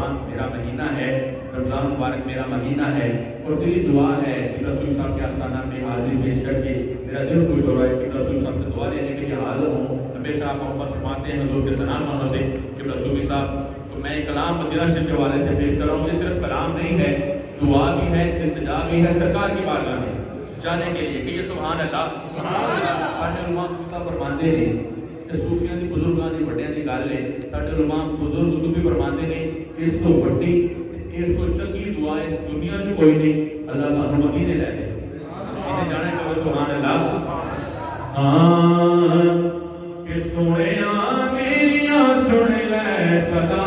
رمضان میرا مہینہ ہے، رمضان مبارک میرا مہینہ ہے، اور تیری دعا ہے کہ رسول صاحب کے آستانہ میں حاضری پیش کر کے میرا دل خوش ہو رہا ہے کہ رسول صاحب سے دعا لینے کے لیے حاضر ہوں۔ ہمیشہ آپ محبت فرماتے ہیں حضور کے سلام محمد سے کہ رسول صاحب تو میں کلام مدینہ شریف کے حوالے سے پیش کر رہا ہوں۔ یہ صرف کلام نہیں ہے، دعا بھی ہے، التجا بھی ہے سرکار کی بارگاہ میں جانے کے لیے کہ یہ سبحان اللہ سبحان اللہ۔ ساڈے علماء صاحب فرماتے ہیں کہ صوفیاں دی بزرگاں دی وڈیاں دی گل ہے، ساڈے علماء بزرگ صوفی فرماتے ہیں کہ اس کو وڈی اس کو چنگی دعا اس دنیا میں کوئی نہیں، اللہ تعالیٰ مدینے لے گئے جانے کا سبحان اللہ۔ کہ سنیا میریاں سن لے صدا،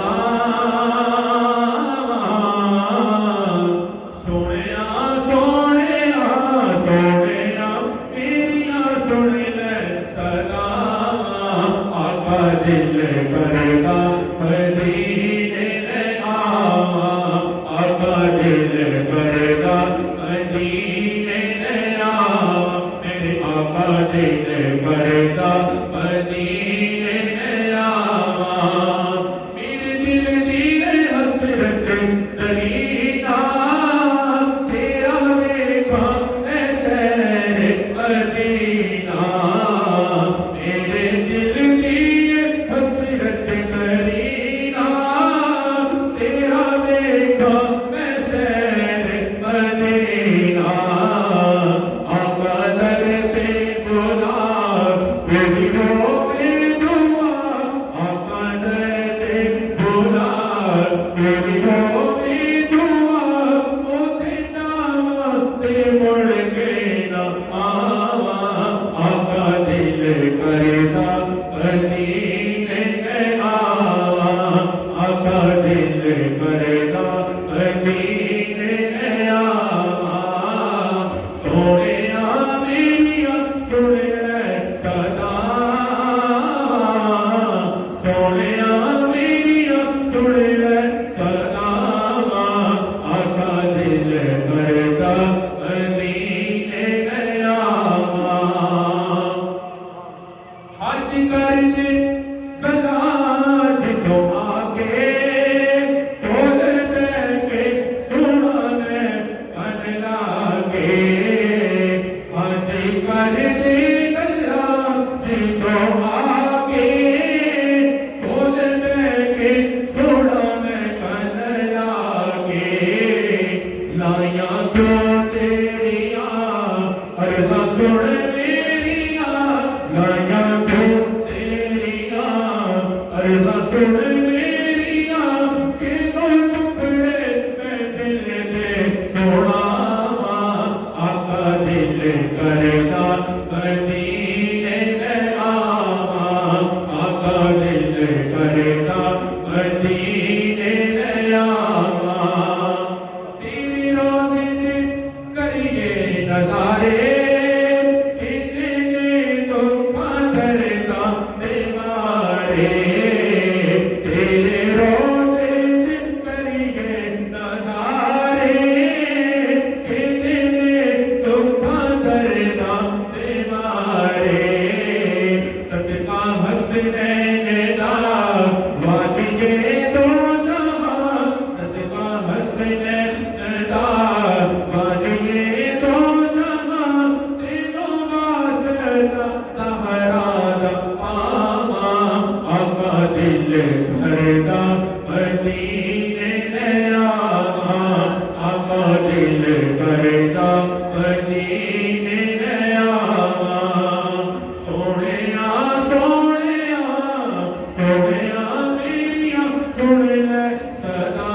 سن لے صدا